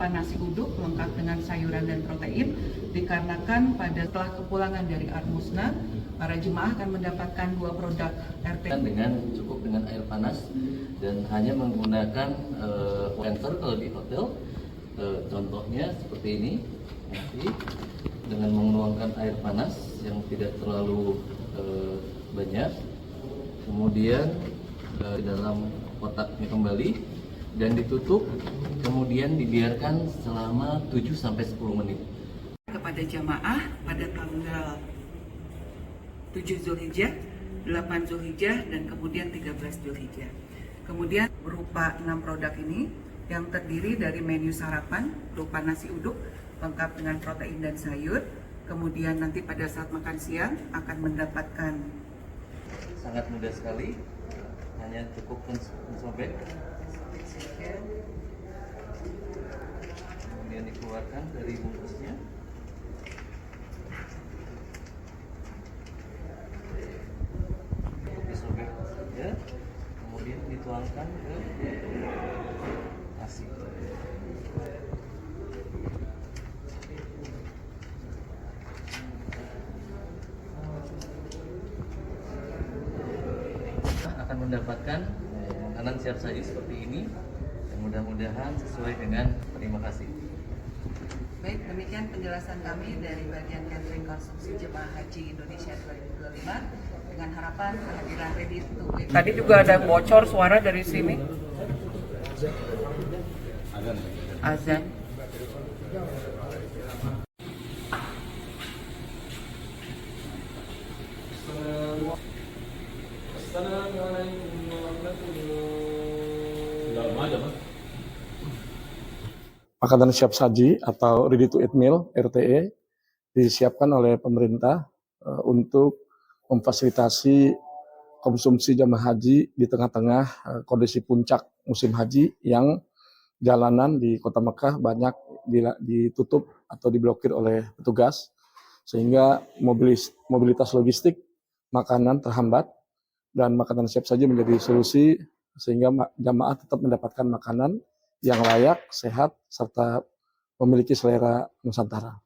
Nasi uduk lengkap dengan sayuran dan protein, dikarenakan setelah kepulangan dari Armusna, para jemaah akan mendapatkan 2 produk RT. Cukup dengan air panas dan hanya menggunakan sensor kalau di hotel, contohnya seperti ini, nanti dengan menuangkan air panas yang tidak terlalu banyak, kemudian di dalam kotaknya kembali dan ditutup, kemudian dibiarkan selama 7-10 menit. Kepada jamaah pada tanggal 7 Zulhijjah, 8 Zulhijjah, dan kemudian 13 Zulhijjah. Kemudian berupa 6 produk ini yang terdiri dari menu sarapan berupa nasi uduk lengkap dengan protein dan sayur. Kemudian nanti pada saat makan siang akan mendapatkan sangat mudah sekali, hanya cukup mensobek, kemudian dikeluarkan dari bungkusnya. Cukup disobek saja, kemudian dituangkan ke nasi. Akan mendapatkan makanan siap saji seperti ini, dan mudah-mudahan sesuai dengan terima kasih. Baik, demikian penjelasan kami dari bagian catering konsumsi jemaah haji Indonesia 2025 dengan harapan kehadiran ready to eat. Tadi juga ada bocor suara dari sini. Azan. Assalamualaikum warahmatullahi. Makanan siap saji atau ready to eat meal (RTE) disiapkan oleh pemerintah untuk memfasilitasi konsumsi jamaah haji di tengah-tengah kondisi puncak musim haji yang jalanan di Kota Mekah banyak ditutup atau diblokir oleh petugas, sehingga mobilitas logistik makanan terhambat, dan makanan siap saji menjadi solusi sehingga jamaah tetap mendapatkan makanan yang layak, sehat, serta memiliki selera Nusantara.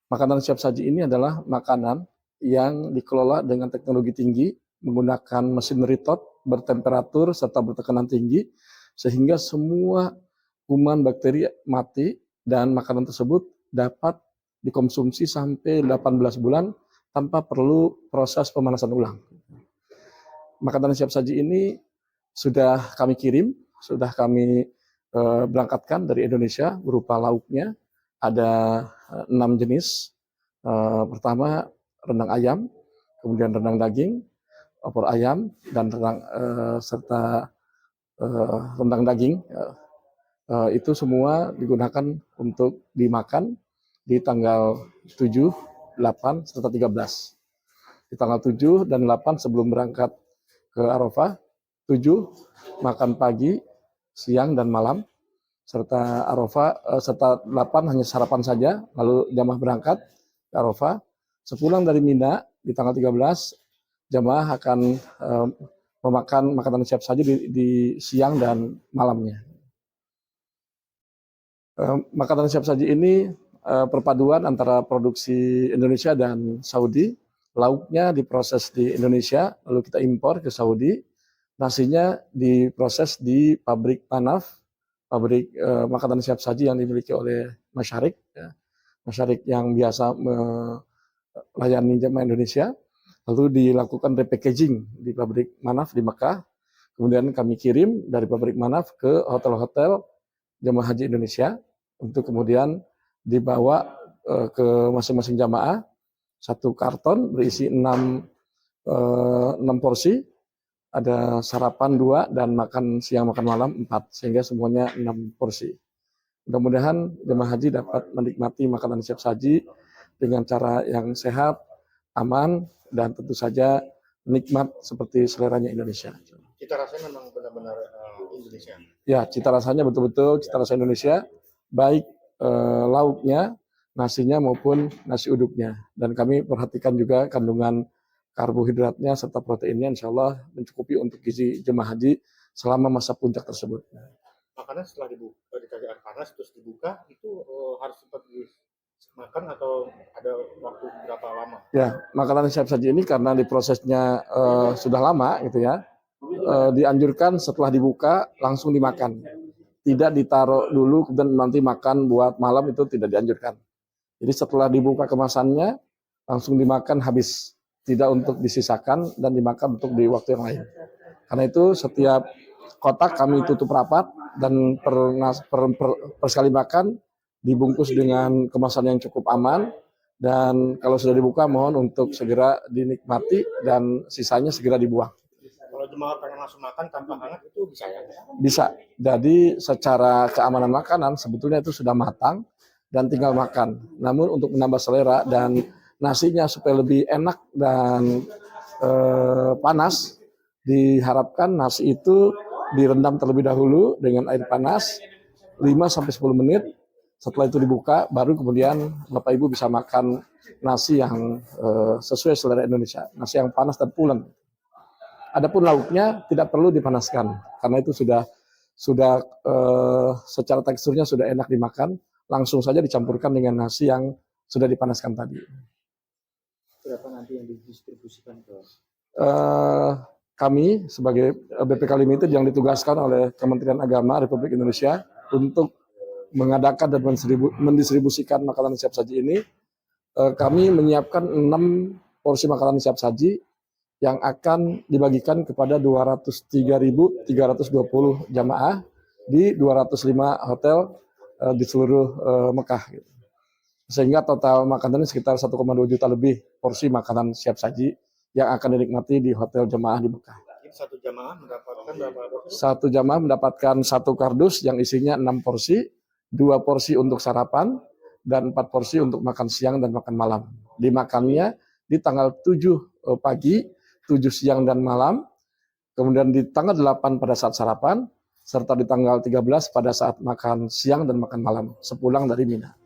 Makanan siap saji ini adalah makanan yang dikelola dengan teknologi tinggi, menggunakan mesin ritot bertemperatur serta bertekanan tinggi, sehingga semua kuman bakteri mati, dan makanan tersebut dapat dikonsumsi sampai 18 bulan tanpa perlu proses pemanasan ulang. Makanan siap saji ini sudah kami kirim, sudah kami berangkatkan dari Indonesia berupa lauknya. Ada 6 jenis. Pertama rendang ayam, kemudian rendang daging, opor ayam, dan serta rendang daging. Itu semua digunakan untuk dimakan di tanggal 7, 8, serta 13. Di tanggal 7 dan 8 sebelum berangkat ke Arafah, 7 makan pagi, siang, dan malam, serta Arafah, serta 8 hanya sarapan saja, lalu jamaah berangkat ke Arafah. Sepulang dari Mina di tanggal 13, jamaah akan memakan makanan siap saji di siang dan malamnya. Makanan siap saji ini perpaduan antara produksi Indonesia dan Saudi. Lauknya diproses di Indonesia, lalu kita impor ke Saudi. Nasinya diproses di pabrik Tanaf, pabrik makanan siap saji yang dimiliki oleh Masyarik, ya. Masyarik yang biasa melayani jamaah Indonesia. Lalu dilakukan repackaging di pabrik Manaf di Mekah. Kemudian kami kirim dari pabrik Manaf ke hotel-hotel jamaah haji Indonesia untuk kemudian dibawa ke masing-masing jamaah. 1 karton berisi 6 porsi, ada sarapan 2 dan makan siang makan malam 4, sehingga semuanya 6 porsi. Mudah-mudahan jemaah haji dapat menikmati makanan siap saji dengan cara yang sehat, aman, dan tentu saja nikmat seperti seleranya Indonesia. Cita rasanya memang benar-benar Indonesia. Ya, cita rasanya betul-betul cita rasa Indonesia, baik lauknya, nasinya maupun nasi uduknya. Dan kami perhatikan juga kandungan karbohidratnya serta proteinnya, insya Allah mencukupi untuk gizi jemaah haji selama masa puncak tersebut. makanan setelah dibuka, dikasih air panas terus dibuka itu harus cepat dimakan atau ada waktu berapa lama? Ya, makanan siap saji ini karena diprosesnya sudah lama gitu ya, dianjurkan setelah dibuka langsung dimakan. Tidak ditaruh dulu kemudian nanti makan buat malam, itu tidak dianjurkan. Jadi setelah dibuka kemasannya langsung dimakan habis, tidak untuk disisakan dan dimakan untuk di waktu yang lain. Karena itu setiap kotak kami tutup rapat dan per sekali makan dibungkus dengan kemasan yang cukup aman, dan kalau sudah dibuka mohon untuk segera dinikmati dan sisanya segera dibuang. Kalau jemaah pengen langsung makan tanpa hangat itu bisa ya? Bisa. Jadi secara keamanan makanan sebetulnya itu sudah matang dan tinggal makan. Namun untuk menambah selera dan nasinya supaya lebih enak dan panas, diharapkan nasi itu direndam terlebih dahulu dengan air panas 5-10 menit. Setelah itu dibuka, baru kemudian Bapak Ibu bisa makan nasi yang sesuai selera Indonesia, nasi yang panas dan pulen. Adapun lauknya tidak perlu dipanaskan, karena itu sudah secara teksturnya sudah enak dimakan, langsung saja dicampurkan dengan nasi yang sudah dipanaskan tadi. Berapa nanti yang didistribusikan ke? Kami sebagai BPK Limited yang ditugaskan oleh Kementerian Agama Republik Indonesia untuk mengadakan dan mendistribusikan makanan siap saji ini, kami menyiapkan 6 porsi makanan siap saji yang akan dibagikan kepada 203.320 jamaah di 205 hotel di seluruh Mekah. Sehingga total makanannya sekitar 1,2 juta lebih porsi makanan siap saji yang akan dinikmati di hotel jemaah di Mekah. Satu jamaah mendapatkan berapa porsi? Satu jamaah mendapatkan 1 kardus yang isinya 6 porsi, 2 porsi untuk sarapan, dan 4 porsi untuk makan siang dan makan malam. Dimakannya di tanggal 7 pagi, 7 siang dan malam, kemudian di tanggal 8 pada saat sarapan, serta di tanggal 13 pada saat makan siang dan makan malam, sepulang dari Mina.